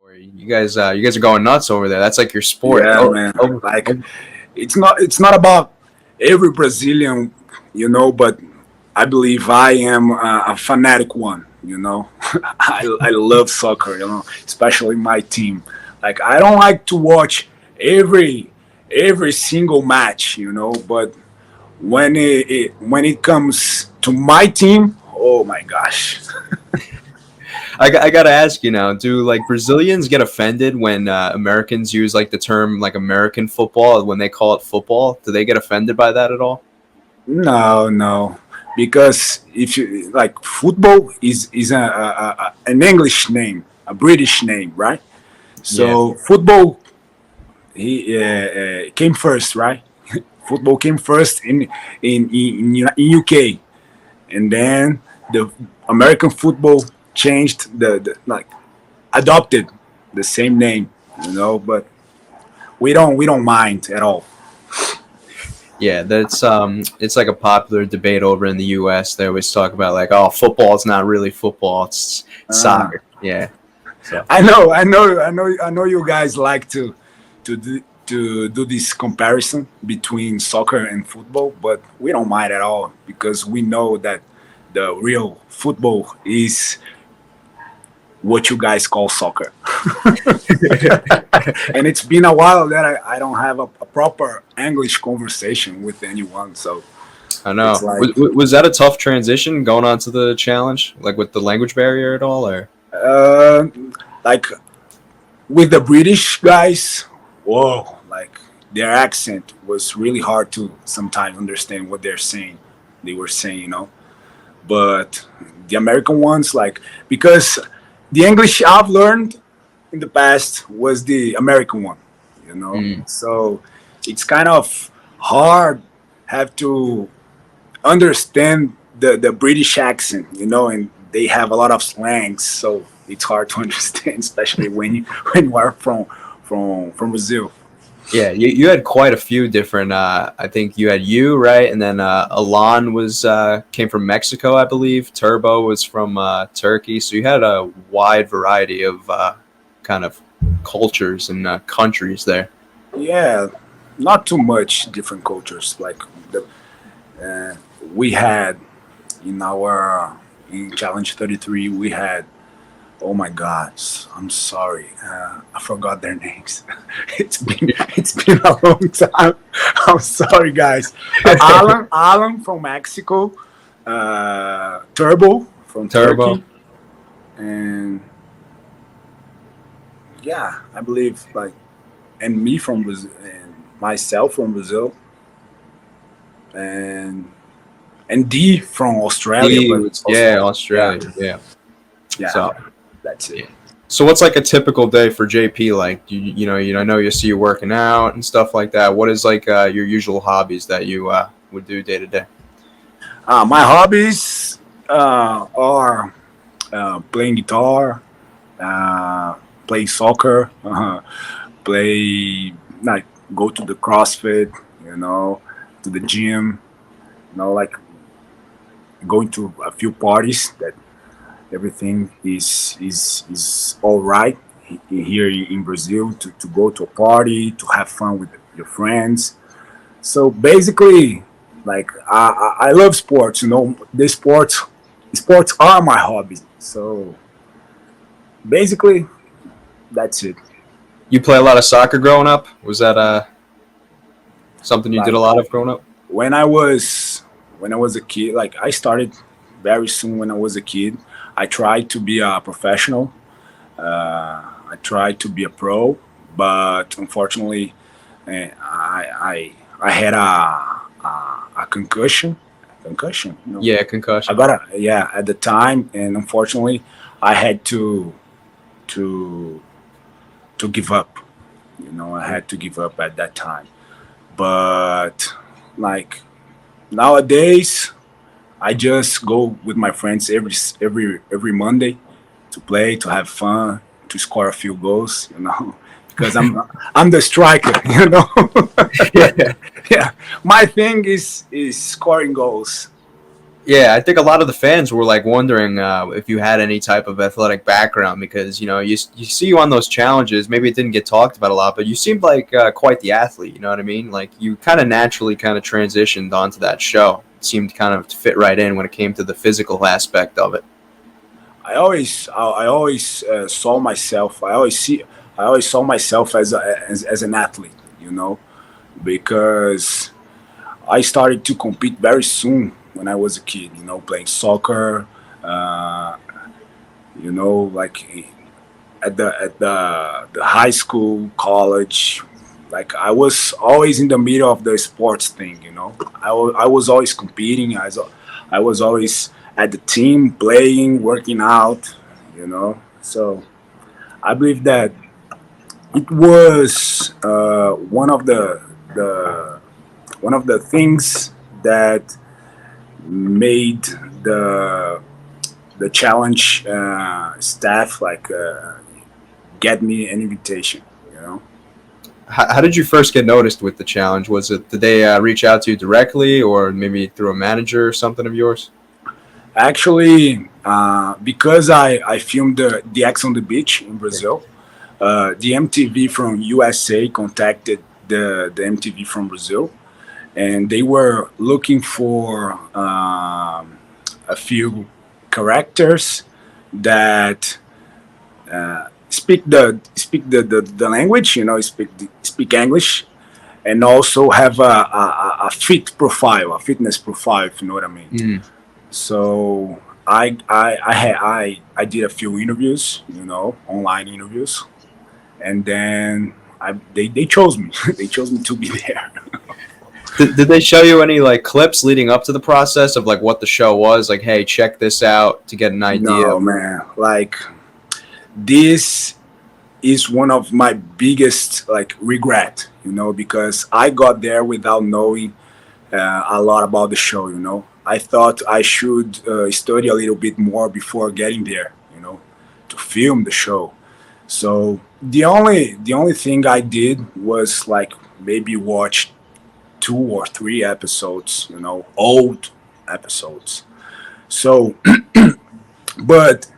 You guys are going nuts over there. That's like your sport. Yeah, Oh, man. oh, Like oh, it's not about every Brazilian, but I believe I am a fanatic one. I love soccer. Especially my team. Like I don't like to watch every single match. But when it comes to my team, oh my gosh. I gotta ask you now. Do like Brazilians get offended when Americans use like the term like American football when they call it football? Do they get offended by that at all? No, no, because if you like football is an English name, a British name, right? Yeah. So football came first, right? Football came first in UK, and then the American football changed the like adopted the same name, but we don't mind at all. Yeah, that's it's like a popular debate over in the U.S. They always talk about like, oh, football's not really football; it's Uh, soccer. Yeah. So I know you guys like to do this comparison between soccer and football, but we don't mind at all because we know that the real football is what you guys call soccer. And it's been a while that I don't have a proper English conversation with anyone, so I it's know. like Was that a tough transition going on to the challenge, like with the language barrier at all, or? uh, like with the British guys, whoa, like their accent was really hard to sometimes understand what they were saying, but the American ones, like, because the English I've learned in the past was the American one, Mm. so it's kind of hard have to understand the British accent, and they have a lot of slangs, so it's hard to understand, especially when you are from Brazil. Yeah, you had quite a few different. I think you had you right, and then Alon was came from Mexico, I believe. Turbo was from Turkey, so you had a wide variety of kind of cultures and countries there. Yeah, not too much different cultures. Like uh, we had in our in Challenge 33, we had. Oh my God, I'm sorry. I forgot their names. It's been a long time. I'm sorry, guys. Alan from Mexico, Turbo from Turbo. Turkey, and yeah, I believe like, and me from Brazil, and myself from Brazil, and D from Australia. D But was also, yeah, yeah, Australia. Yeah. yeah, So that's it. yeah. So what's like a typical day for JP? Like I know you see you working out and stuff like that. What is like your usual hobbies that you would do day to day? My hobbies are playing guitar, uh, play soccer, play like go to the CrossFit, to the gym, like going to a few parties that everything is all right here in Brazil to go to a party to have fun with your friends. So basically, like I love sports. The sports are my hobby. So basically, that's it. You play a lot of soccer growing up? Was that something you did a Like lot of growing up? when I was a kid, like I started very soon when I was a kid. I tried to be a professional. I tried to be a pro, but unfortunately, I had a concussion. Concussion, Yeah, I concussion. got a yeah at the time, and unfortunately, I had to to give up. I had to give up at that time. But like nowadays, I just go with my friends every Monday to play, to have fun, to score a few goals. Because I'm the striker. Yeah. Yeah, my thing is scoring goals. Yeah, I think a lot of the fans were like wondering if you had any type of athletic background because you see you on those challenges. Maybe it didn't get talked about a lot, but you seemed like quite the athlete. You know what I mean? Like you kind of naturally kind of transitioned onto that show. It seemed kind of to fit right in when it came to the physical aspect of it. I always saw myself. I always saw myself as an athlete. You know, because I started to compete very soon when I was a kid. You know, playing soccer. Uh, you know, like at the high school, college. Like I was always in the middle of the sports thing. You know, I was always competing. I was always at the team, playing, working out. You know, so I believe that it was the one of the things that made the the challenge staff like get me an invitation. You know, How did you first get noticed with the challenge? Was it did they reach out to you directly, or maybe through a manager or something of yours? actually, because I filmed the X on the Beach in Brazil, the MTV from USA contacted the MTV from Brazil, and they were looking for a few characters that speak the language, you know, speak English, and also have a fit profile, a fitness profile, if you know what I mean. Mm. So I did a few interviews, you know, online interviews, and then they chose me. They chose me to be there. Did they show you any like clips leading up to the process of like what the show was? Like, hey, check this out to get an idea. No man, like this is one of my biggest like regret, you know, because I got there without knowing a lot about the show. You know, I thought I should study a little bit more before getting there. You know, to film the show. So the only thing I did was like maybe watch 2 or 3 episodes. You know, old episodes. So, but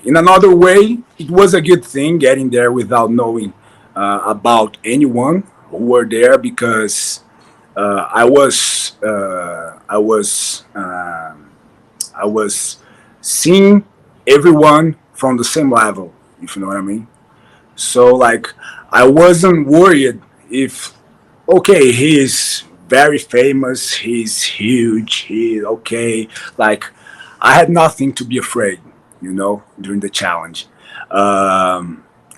in another way, it was a good thing getting there without knowing about anyone who were there because I was seeing everyone from the same level, if you know what I mean. So like I wasn't worried if okay, he's very famous, he's huge, he's okay. Like I had nothing to be afraid, you know, during the challenge.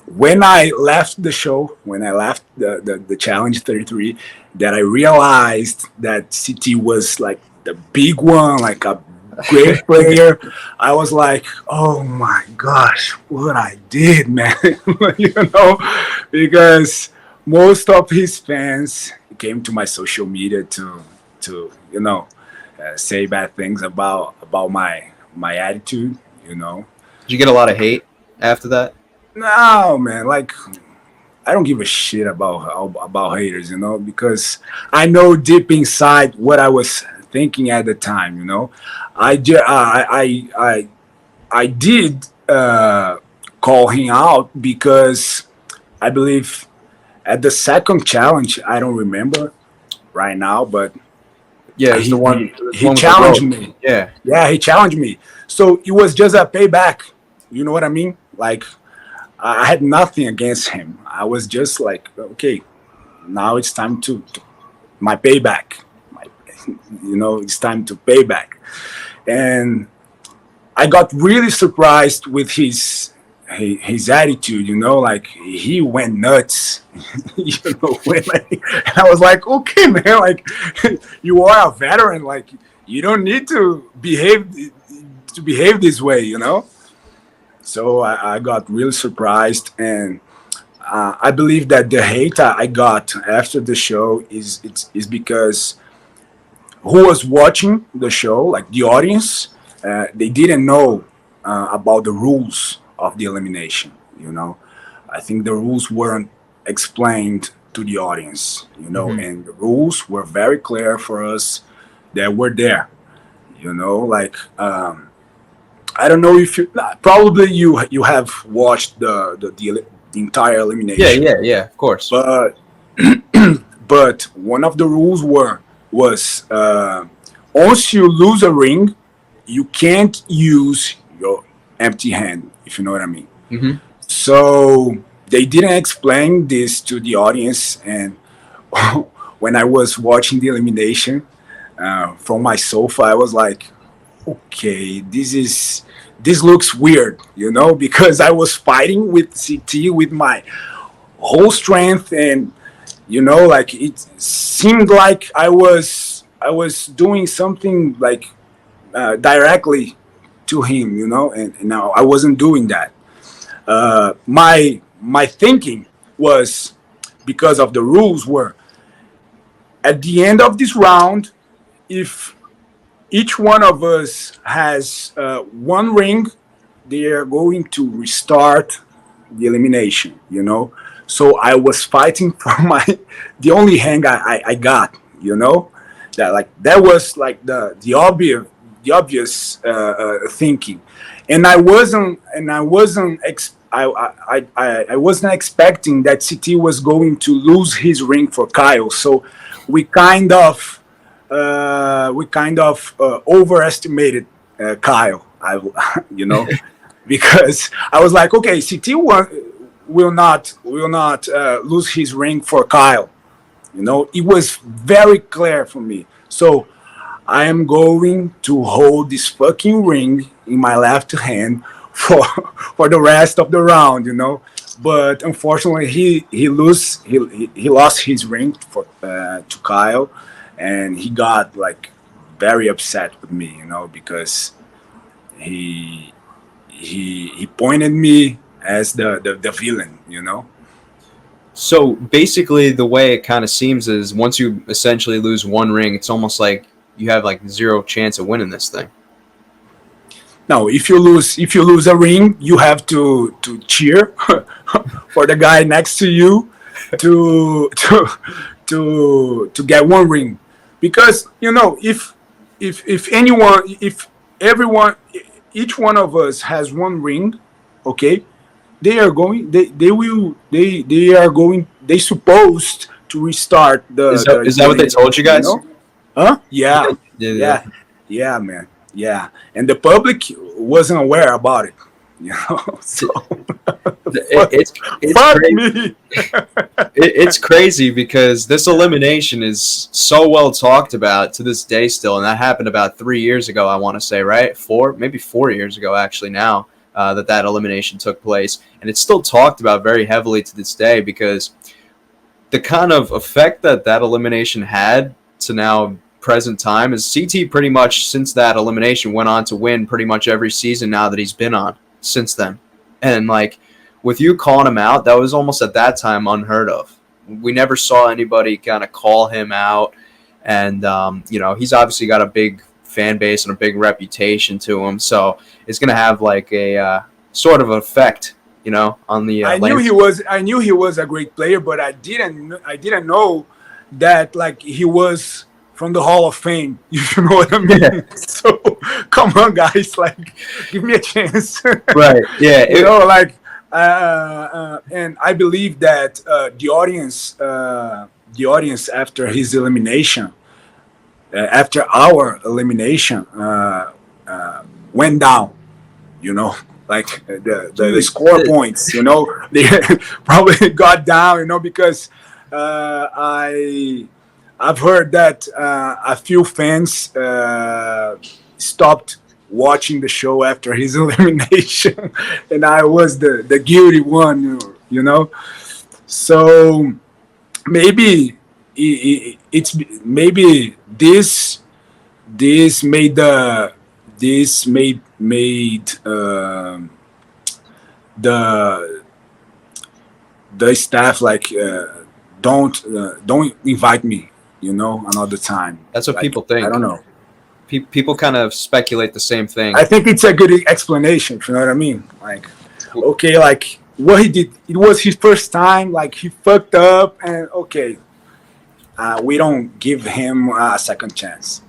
When I left the show, when I left the challenge 33, that I realized that CT was like the big one, like a great player. I was like, oh my gosh, what I did, man. You know, because most of his fans came to my social media to say bad things about my attitude, you know. Did you get a lot of hate after that? No, man, like I don't give a shit about haters, you know, because I know deep inside what I was thinking at the time, you know. I did call him out because I believe at the second challenge, I don't remember right now, but Yeah, it was he the one. he, The he one with the challenged rope. me. Yeah. Yeah, he challenged me. So it was just a payback. You know what I mean? Like I had nothing against him. I was just like, okay, now it's time to my payback. My, it's time to pay back. And I got really surprised with his attitude. You know, like he went nuts. And I was like, okay, man, like you are a veteran. Like you don't need to behave this way. You know. So I got really surprised, and I believe that the hate I got after the show is because who was watching the show, like the audience, they didn't know about the rules of the elimination. You know, I think the rules weren't explained to the audience. You know, Hmm. and the rules were very clear for us that were there. You know, like I don't know if you probably you have watched the entire Yeah, elimination, yeah, yeah. Of course. but but one of the rules was once you lose a ring, you can't use your empty hand, if you know what I mean. Hmm. So they didn't explain this to the audience, and when I was watching the elimination from my sofa, I was like, okay, this looks weird, you know, because I was fighting with CT with my whole strength, and you know, like it seemed like I was doing something like directly to him, you know, and now I wasn't doing that. My thinking was, because of the rules, were at the end of this round, if each one of us has one ring, they are going to restart the elimination, you know. So I was fighting for my the only hang I got, you know. That was like the obvious thinking, and I wasn't expecting that CT was going to lose his ring for Kyle. So we kind of overestimated Kyle. You know, because I was like, okay, CT will not lose his ring for Kyle. You know, it was very clear for me. So I am going to hold this fucking ring in my left hand for for the rest of the round. You know, but unfortunately, he lost his ring to Kyle, and he got like very upset with me. You know, because he he pointed me as the villain. You know. So basically, the way it kind of seems is once you essentially lose one ring, it's almost like you have like zero chance of winning this thing. No, if you lose a ring, you have to cheer for the guy next to you to to get one ring, because you know if everyone each one of us has one ring, okay, they are going they supposed to restart Is the that what they told you elimination, you guys? know. Huh? Yeah, Yeah, yeah. yeah, yeah, man. Yeah, and the public wasn't aware about it. You know, so It, fuck, it's it's fuck crazy. me. It's crazy because this elimination is so well talked about to this day still, and that happened about 3 years ago. I want to say, right, maybe 4 years ago, actually. Now that elimination took place, and it's still talked about very heavily to this day because the kind of effect that elimination had to now present time is CT pretty much since that elimination went on to win pretty much every season now that he's been on since then. And like with you calling him out, that was almost at that time unheard of. We never saw anybody kind of call him out, and he's obviously got a big fan base and a big reputation to him, so it's gonna have like a sort of effect, on the landscape. I knew he was a great player, but I didn't know that like he was from the Hall of Fame. You know what I mean? So come on, guys, like give me a chance. Right. Yeah. You know, like and I believe that the audience after his elimination, after our elimination, went down. You know, like the Dude, score points. You know, they probably got down. You know, because I've heard that a few fans stopped watching the show after his elimination, and I was the guilty one. You know, so maybe it's maybe this made the this made the the staff like don't invite me, you know, another time. that's what Like people I think. don't know. People kind of speculate the same thing. I think it's a good explanation. You know what I mean? Like, okay, like what he did, it was his first time. Like he fucked up, and okay, we don't give him a second chance.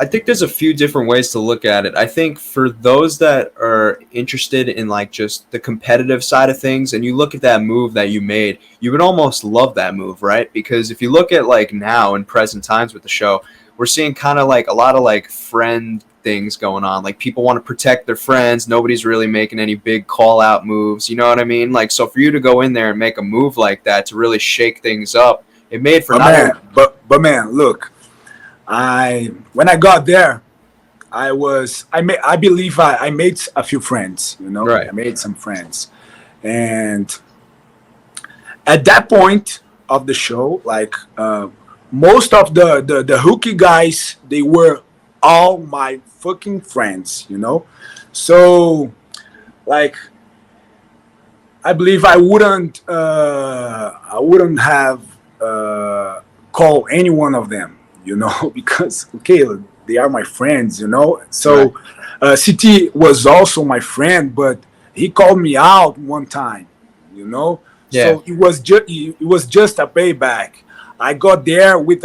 I think there's a few different ways to look at it. I think for those that are interested in like just the competitive side of things, and you look at that move that you made, you would almost love that move, right? Because if you look at like now in present times with the show, we're seeing kind of like a lot of like friend things going on. Like people want to protect their friends. Nobody's really making any big call out moves. You know what I mean? Like, so for you to go in there and make a move like that to really shake things up, it made for But not man, only but man, look, I when I got there, I believe I made a few friends. You know, I right. made some friends, and at that point of the show, like most of the hooky guys, they were all my fucking friends. You know, so like I believe I wouldn't have called any one of them, you know, because okay, they are my friends, you know. Right. So CT was also my friend, but he called me out one time, you know. Yeah. So it was just a payback. I got there with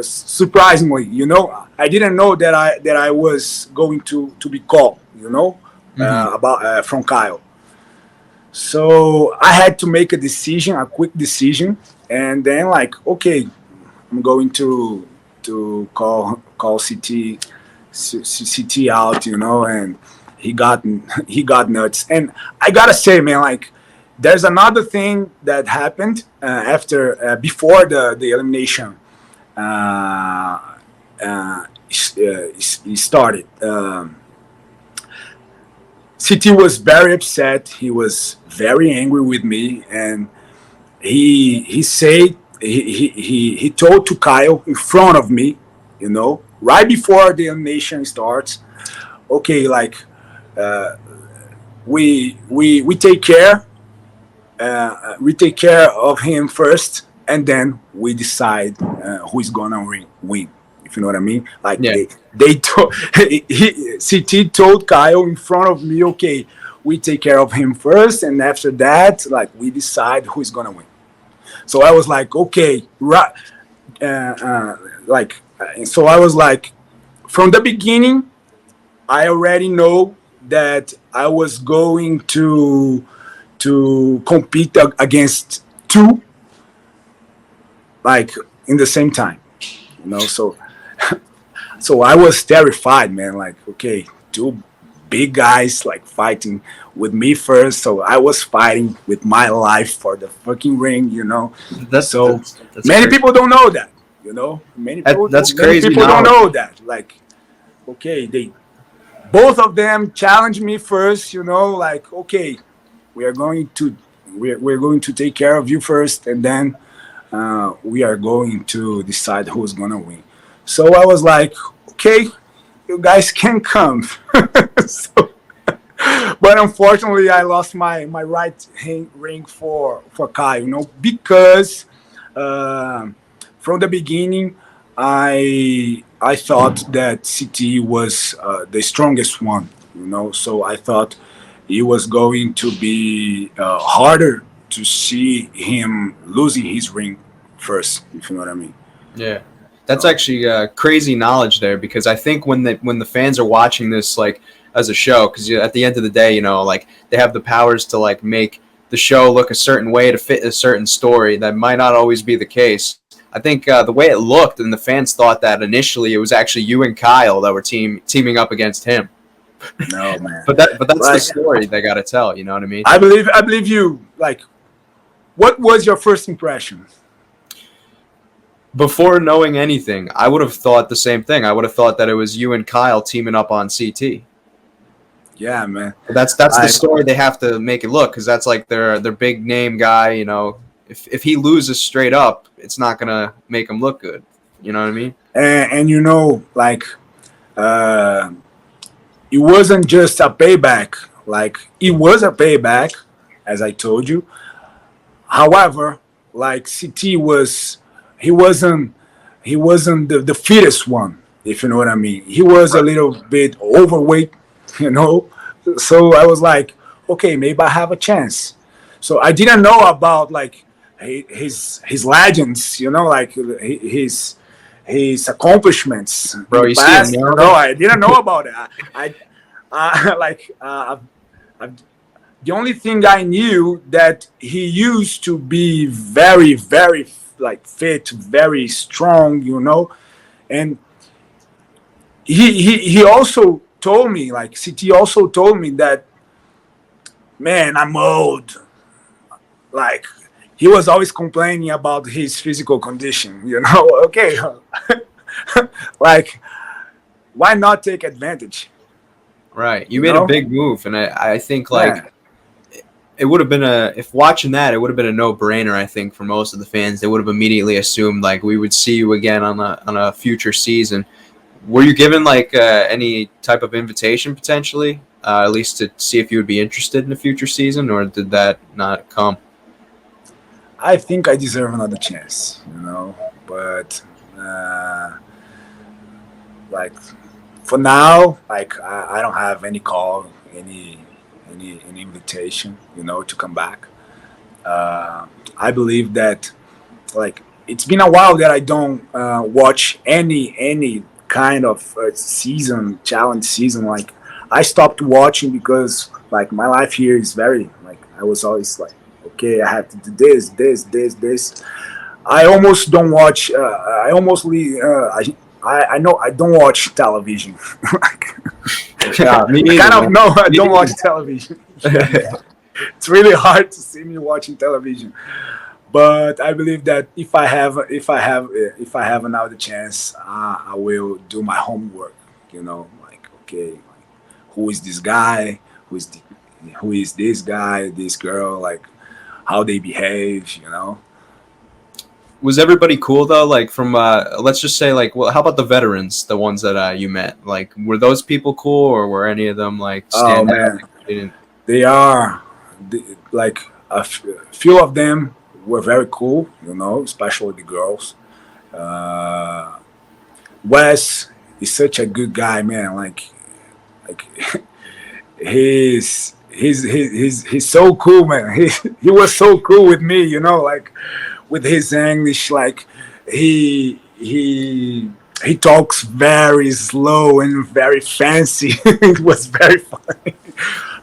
surprisingly, you know, I didn't know that I was going to be called, you know, Hmm. about from Kyle. So I had to make a decision, a quick decision, and then like, okay, I'm going to call CT out, you know, and he got he got nuts. And I gotta say, man, like, there's another thing that happened after before the elimination started. CT was very upset. He was very angry with me, and he said he told to Kyle in front of me, you know, right before the animation starts. Okay, like we take care, we take care of him first, and then we decide who's gonna win. If you know what I mean, like Yeah. they told CT told Kyle in front of me, okay, we take care of him first, and after that, like we decide who's gonna win. So I was like, okay, right, so I was like, from the beginning, I already know that I was going to compete against two, like in the same time, you know. So I was terrified, man. Like, okay, two big guys like fighting with me first. So I was fighting with my life for the fucking ring, you know. That's So that's many crazy. people don't know that, you know. That's Many crazy people don't knowledge. know that. Like, okay, they both of them challenged me first, you know. Like, okay, we are going to we're going to take care of you first, and then we are going to decide who's gonna win. So I was like, okay, you guys can come. So, but unfortunately, I lost my right hand ring for Kai, you know, because uh, from the beginning, I thought that CT was the strongest one, you know, so I thought it was going to be harder to see him losing his ring first, if you know what I mean. Yeah, that's So, actually crazy knowledge there because I think when the fans are watching this like as a show, because at the end of the day, you know, like they have the powers to like make the show look a certain way to fit a certain story that might not always be the case. I think the way it looked and the fans thought that initially it was actually you and Kyle that were teaming up against him. no, man. But that's the Like, story they got to tell. You know what I mean? I believe you. Like, what was your first impression? Before knowing anything, I would have thought the same thing. I would have thought that it was you and Kyle teaming up on CT. Yeah, man. That's the Like, story they have to make it look because that's like their big name guy. You know, if he loses straight up, it's not gonna make him look good. You know what I mean? and you know, like, uh, it wasn't just a payback. Like, it was a payback, as I told you. However, like CT was, he wasn't, he wasn't the fittest one, if you know what I mean. He was a Right. little bit overweight, you know. So I was like, okay, maybe I have a chance. So I didn't know about like his legends, you know, like his accomplishments in Bro, the you see him past. now? I didn't know about it. Like the only thing I knew that he used to be very, very like fit, very strong, and he also told me, like CT also told me that, man, I'm old. Like he was always complaining about his physical condition, Okay, like why not take advantage? Right. You You made a know? big move, and I think Yeah. like it would have been if watching that, it would have been a no brainer. I think for most of the fans, they would have immediately assumed like we would see you again on a future season. Were you given like any type of invitation potentially, at least to see if you would be interested in a future season, or did that not come? I think I deserve another chance. But uh, like for now, like I don't have any call, any invitation, to come back. Uh, I believe that like it's been a while that I don't watch any kind of season challenge season. Like I stopped watching because like my life here is very like I was always like, okay, I have to do this. I almost don't watch. I almost I know I don't watch television. Like, Yeah, me I neither, kind of man. know I Me don't watch neither. television. Yeah, man. It's really hard to see me watching television. But I believe that if I have another chance, I will do my homework. Like okay, like, who is this guy? Who is this guy? This girl? Like how they behave. Was everybody cool though? Like from let's just say like, well, how about the veterans, the ones that you met? Like, were those people cool, or were any of them like Oh stand out? man, They didn't. they are like few of them were very cool. Especially the girls. Uh, Wes is such a good guy, man. Like he's so cool, man. He was so cool with me, like with his English, like he talks very slow and very fancy. It was very funny.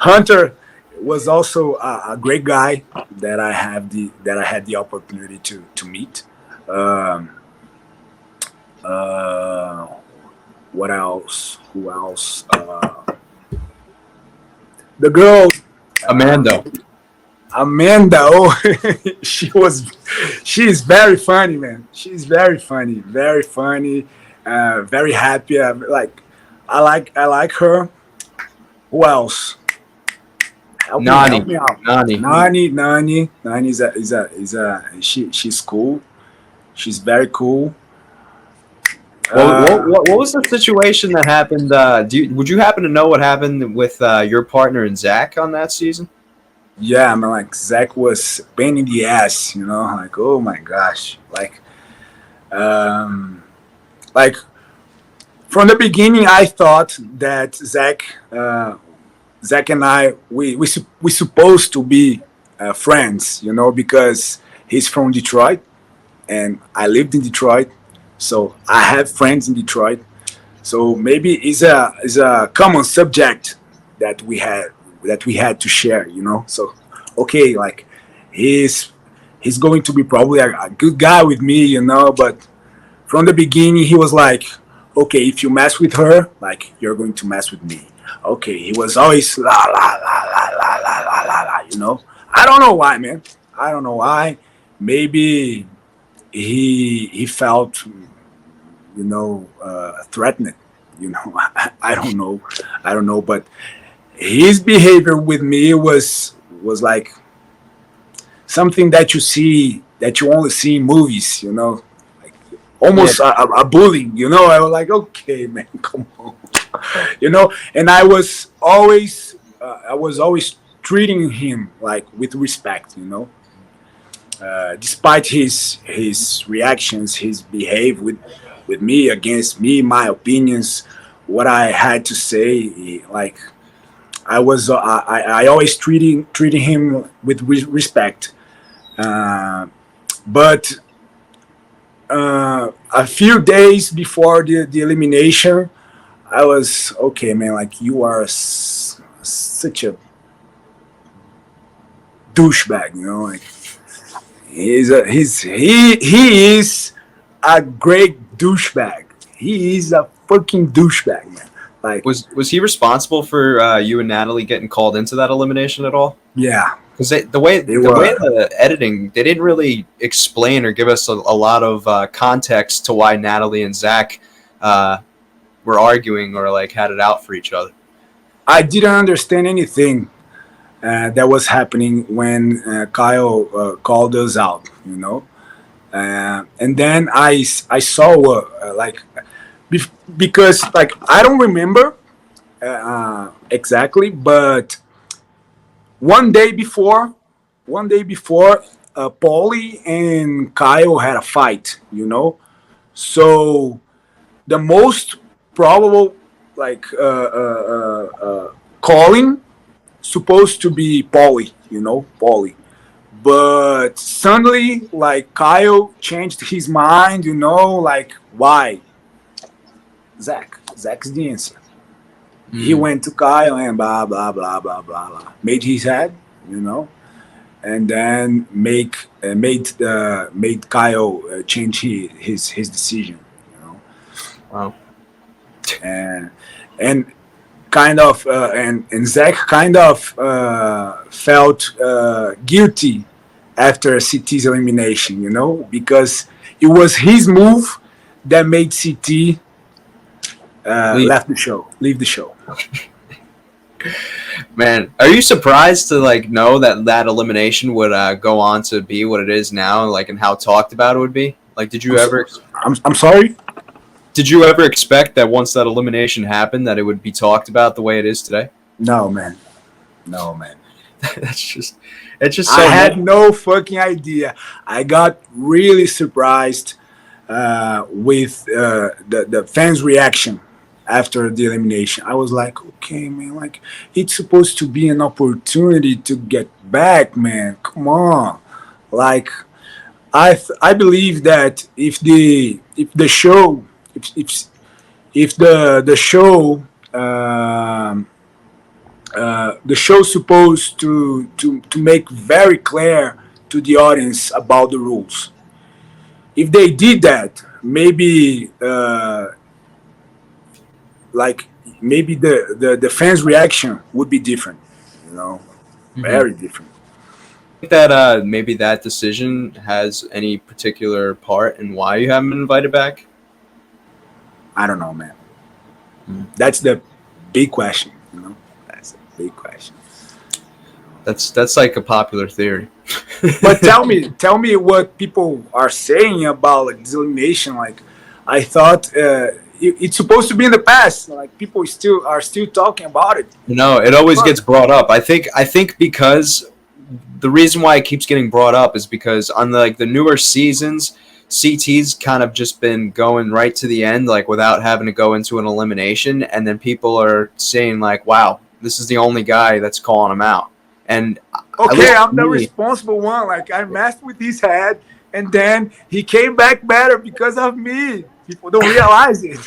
Hunter was also a great guy that I had the opportunity to meet. Um, uh, what else? Who else? The girl Amanda. Amanda. Oh, she's very funny, man. She's very funny, very happy. Like I like her. Who else? Nani. Help me out. Nani. Nani she's cool. She's very cool. Well, Uh, what was the situation that happened? Would you happen to know what happened with your partner and Zach on that season? yeah, I mean, like Zach was pain in the ass. Like oh my gosh, um, like from the beginning, I thought that Zach and I, we supposed to be friends, because he's from Detroit and I lived in Detroit, so I have friends in Detroit. So maybe it's a common subject that we had to share. So okay, like he's he's going to be probably a good guy with me, but from the beginning he was like, okay, if you mess with her, like you're going to mess with me. Okay, he was always la la la la la la la la la. I don't know why, man. I don't know why. Maybe he felt threatened. I don't know. I don't know, but his behavior with me was like something that you only see in movies. Like Yeah. almost a bullying. I was like, okay, man, come on. And I was always treating him like with respect. Despite his reactions, his behavior with me, against me, my opinions, what I had to say, like I always treating him with respect. Uh, but a few days before the elimination, I was okay, man. Like you are such a douchebag, you know. Like he is a great douchebag. He is a fucking douchebag, man. Like Was he responsible for you and Natalie getting called into that elimination at all? yeah, Because the way they the were. the editing, they didn't really explain or give us a lot of context to why Natalie and Zach uh, were arguing or like had it out for each other. I didn't understand anything that was happening when Kyle called us out. You know, and then I saw like because like I don't remember exactly, but one day before, one day before, Paulie and Kyle had a fight. You know, so the most probable like calling supposed to be Paulie. You know, Paulie. But suddenly, like Kyle changed his mind. You know, like why? Zach. Zach's the answer. He Mm. went to Kyle and blah blah blah blah blah blah. Made his head, you know, and then made Kyle change his decision, you know, Wow. and and kind of and Zach kind of felt guilty after CT's elimination, you know, because it was his move that made CT Leave. leave the show. Man, are you surprised to like know that that elimination would go on to be what it is now, like and how talked about it would be? Like, I'm so, ever I'm sorry. did you ever expect that once that elimination happened that it would be talked about the way it is today? No, man. No, man. That's just it's just I so had nice. no fucking idea. I got really surprised with the fans' reaction after the elimination. I was like, okay, man, like it's supposed to be an opportunity to get back, man. Come on, like I believe that if the show if the show the show's supposed to make very clear to the audience about the rules. If they did that, maybe like maybe the fans' reaction would be different. You know, Mm-hmm. very different. Think that maybe that decision has any particular part in why you haven't been invited back? I don't know, man. Mm. That's the big question. You know, that's a big question. That's like a popular theory. But tell me what people are saying about like this elimination. Like, I thought it's supposed to be in the past. Like, people still are still talking about it. No, it always gets brought up. I think because the reason why it keeps getting brought up is because on the, like the newer seasons, CT's kind of just been going right to the end, like without having to go into an elimination, and then people are saying like, "Wow, this is the only guy that's calling him out." And at Okay, least I'm for the me, responsible one. Like, I messed with his head, and then he came back better because of me. People don't realize it.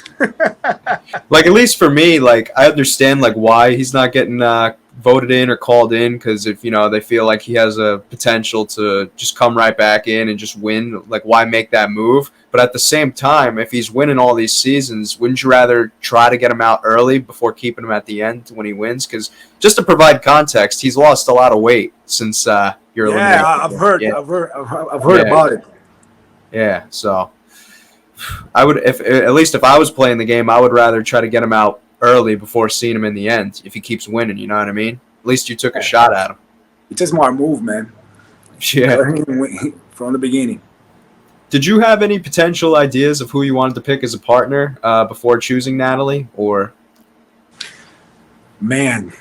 like at least for me, like I understand like why he's not getting voted in or called in because if they feel like he has a potential to just come right back in and just win, like why make that move? But at the same time, if he's winning all these seasons, wouldn't you rather try to get him out early before keeping him at the end when he wins? Because just to provide context, he's lost a lot of weight since your Yeah, elimination. I've heard, Yeah, I've heard yeah, about it. yeah. So I would, if at least if I was playing the game, I would rather try to get him out early before seeing him in the end. If he keeps winning, you know what I mean. At least you took a Yeah. shot at him. It's a smart move, man. Yeah. Let him win from the beginning. Did you have any potential ideas of who you wanted to pick as a partner before choosing Natalie? Or Man,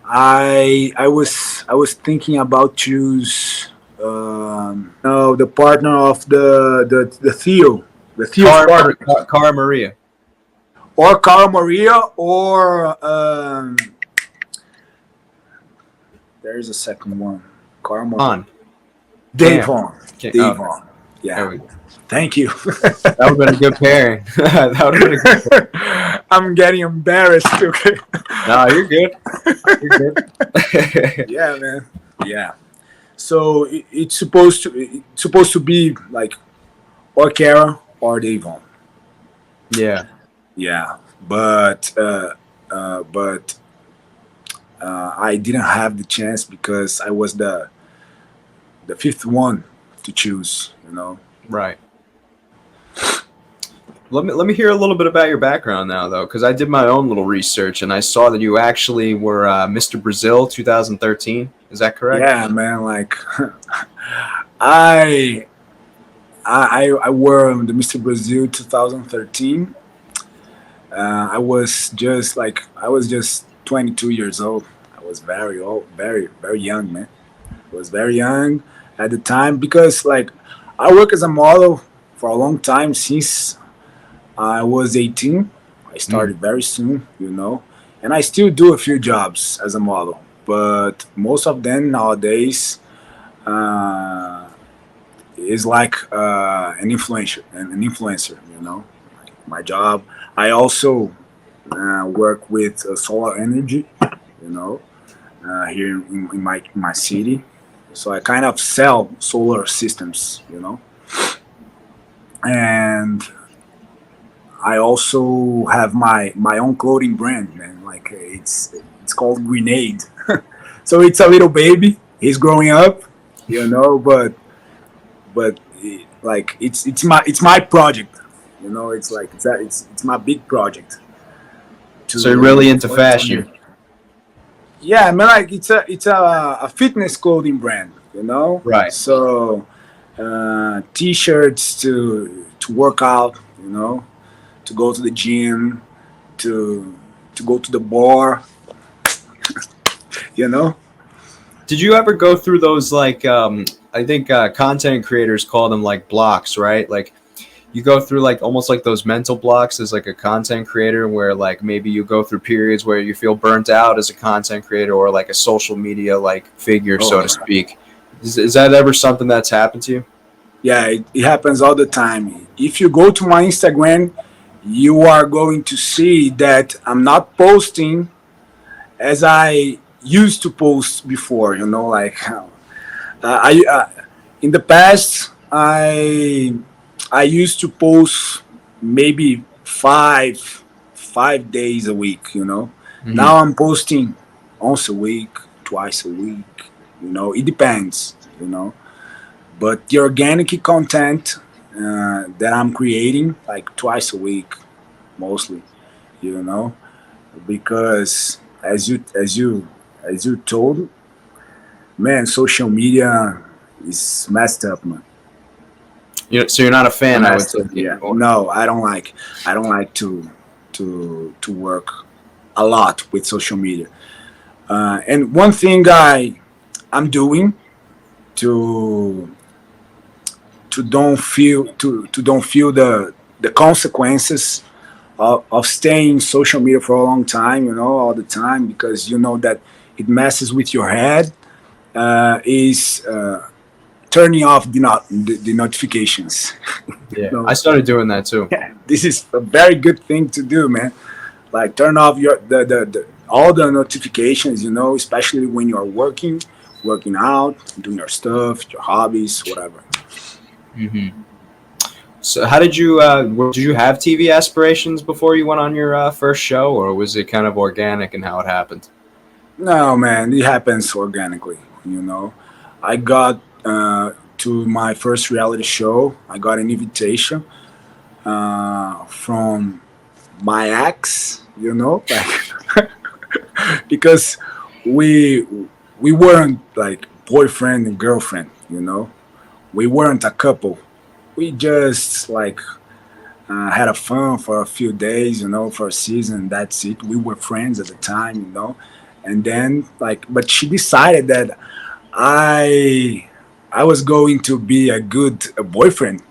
I was thinking about choose no the partner of the Theo's partner, Cara Maria? or Cara Maria, or there's a second one, Cara Maria, On Dave Cam. on, Cam. Dave Oh, on. Yeah. There we go. Thank you. That would have been a good pairing. That would have been a good pair. I'm getting embarrassed. Okay. No, you're good. You're good. Yeah, man. Yeah. So it's supposed to be like or Kara or Davon. Yeah. Yeah, but I didn't have the chance because I was the fifth one to choose. Right. Let me hear a little bit about your background now, though, because I did my own little research and I saw that you actually were Mr. Brazil 2013. Is that correct? Yeah, man. Like I I won the Mr. Brazil 2013. I was just 22 years old. I was very old, very very young, man. I was very young at the time because like I work as a model for a long time since I was 18. I Mm. started very soon, and I still do a few jobs as a model, but most of them nowadays uh, is like an influencer. My job. I also work with solar energy, you know, here in my city. So I kind of sell solar systems, and I also have my own clothing brand, man. Like it's called Grenade. So it's a little baby. He's growing up, but like it's my project. It's like it's my big project So you're to really into work on it. fashion. Yeah, man. Like it's a fitness clothing brand. Right. So t-shirts to work out, to go to the gym, to to go to the bar, you know. Did you ever go through those like I think content creators call them like blocks, right? Like you go through like almost like those mental blocks as like a content creator where like maybe you go through periods where you feel burnt out as a content creator or like a social media like figure, so to Oh, speak. Is that ever something that's happened to you? yeah, it happens all the time. If you go to my Instagram, you are going to see that I'm not posting as I used to post before. Like I in the past I used to post maybe five days a week. Hmm. Now I'm posting once a week, twice a week. It depends. But the organic content that I'm creating like twice a week mostly. You know, because as you told, man, social media is messed up, man. So you're not a fan, I would Messed up. take it Yeah. anymore. No, I don't like to work a lot with social media. And one thing I'm doing to to don't feel the consequences of staying social media for a long time, all the time, because you know that it messes with your head. Is turning off the notifications. Yeah, I No, started doing that too. this is a very good thing to do, man. Like turn off the all the notifications, especially when you're working out, doing your stuff, your hobbies, whatever. Hmm. So how did you did you have TV aspirations before you went on your first show, or was it kind of organic in how it happened? No, man, it happens organically. I got to my first reality show. I got an invitation from my ex, like because we we weren't like boyfriend and girlfriend. We weren't a couple. We just like had a fun for a few days, for a season. That's it. We were friends at the time. And then like, but she decided that I I was going to be a good boyfriend,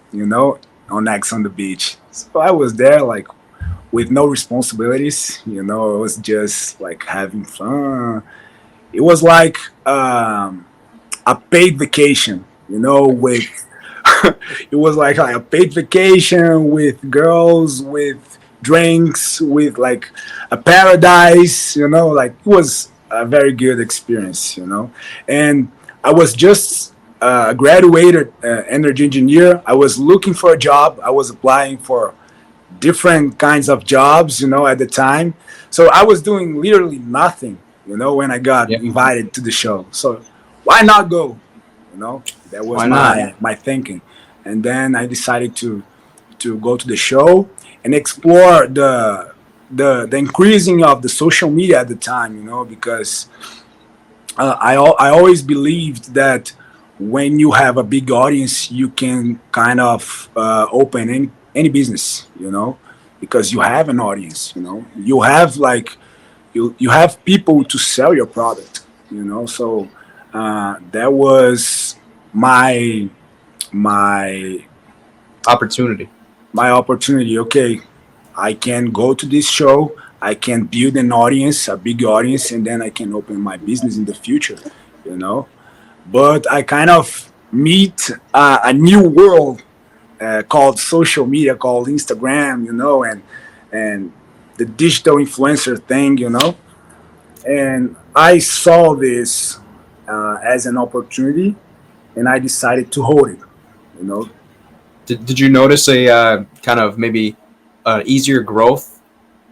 on X on the beach. So I was there like with no responsibilities. I was just like having fun. It was like a paid vacation, with It was like a paid vacation with girls, with drinks, with like a paradise, like it was a very good experience, and I was just a graduated energy engineer. I was looking for a job. I was applying for different kinds of jobs, at the time. So I was doing literally nothing, when I got Yeah. invited to the show. So why not go? That was Why not? my thinking. And then I decided to go to the show and explore the increasing of the social media at the time, because I always believed that when you have a big audience, you can kind of open any business, because you have an audience, you have like you have people to sell your product, So that was my my Opportunity. my opportunity. Okay, I can go to this show. I can build an audience, a big audience, and then I can open my business in the future, you know. But I kind of meet a new world called social media, called Instagram, and the digital influencer thing, And I saw this as an opportunity, and I decided to hold it, you know. Did you notice a kind of maybe easier growth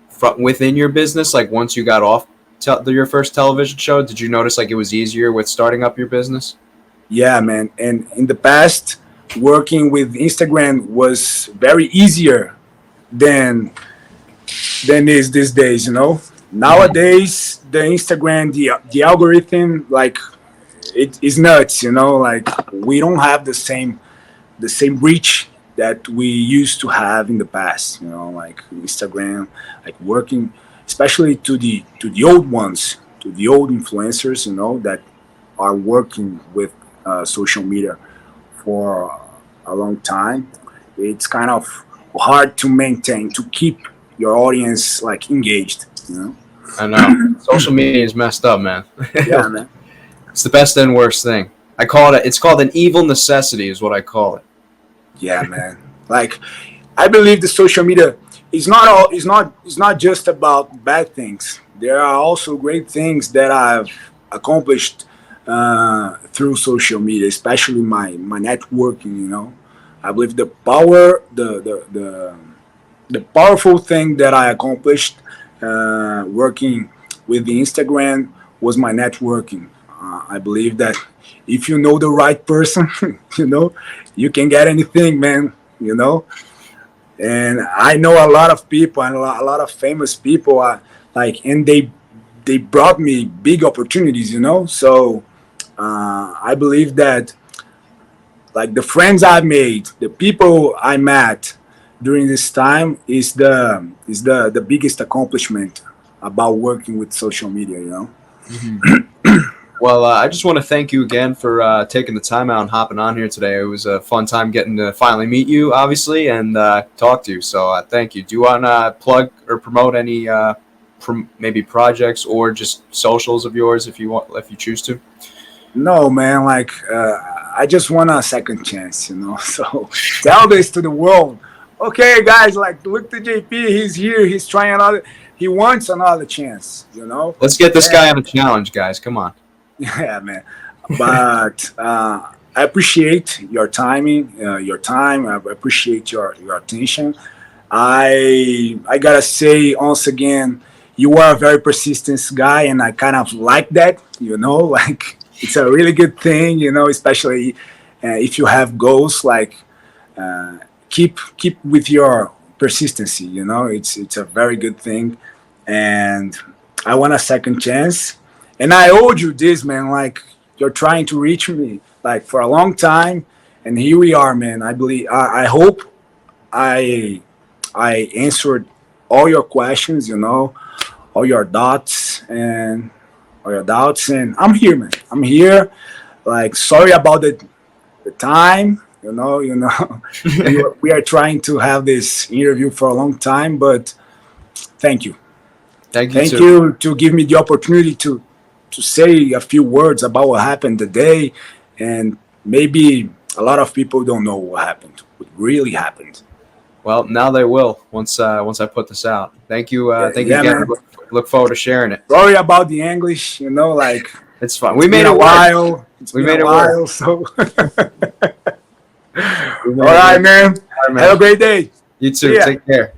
from within your business? Like once you got off your first television show, did you notice like it was easier with starting up your business? Yeah, man. And in the past, working with Instagram was very easier than is these days. Hmm. Nowadays, the Instagram, the algorithm, like it is nuts. Like we don't have the same reach that we used to have in the past. Like Instagram, like working, especially to the old ones, to the old influencers. That are working with social media for a long time. It's kind of hard to maintain, to keep your audience like engaged. I know. Social media is messed up, man. Yeah, man. It's the best and worst thing. I call it. It's called an evil necessity, is what I call it. Yeah, man. Like I believe the social media is not just about bad things. There are also great things that I've accomplished through social media, especially my networking. I believe the powerful thing that I accomplished working with the Instagram was my networking. I believe that if you know the right person, you know, you can get anything, man. You know, and I know a lot of people and a lot of famous people are like, and they brought me big opportunities, So I believe that like the friends I made, the people I met during this time is the biggest accomplishment about working with social media. Hmm. Well, I just want to thank you again for taking the time out and hopping on here today. It was a fun time getting to finally meet you, obviously, and talk to you. So thank you. Do you want to plug or promote any maybe projects or just socials of yours if you want, if you choose to? No, man, like I just want a second chance. So tell this to the world. Okay, guys, like look to JP. He's here. He's trying another. He wants another chance. Let's get this guy And on a challenge, guys. Come on. yeah, man. But I appreciate your timing, your time. I appreciate your attention. I gotta say once again, you are a very persistent guy, and I kind of like that. Like it's a really good thing. Especially if you have goals. Like uh, keep with your persistency. It's a very good thing, and I want a second chance. And I owed you this, man. Like you're trying to reach me like for a long time, and here we are, man. I believe. I hope I I answered all your questions, all your doubts and and I'm here, man. I'm here. Like sorry about the time, we are trying to have this interview for a long time, but thank you. Thank you Thank too. you to give me the opportunity to say a few words about what happened today, and maybe A lot of people don't know what happened, what really happened. Well, now they will once I put this out. Thank you. Yeah, Thank you yeah, again. man. Look forward to sharing it. Sorry about the English, like It's fun. it's We been made a it work. while. It's We been a made it work. while, so. We All made it right, work. man. All right, Have a man. great day. You See too. ya. Take care.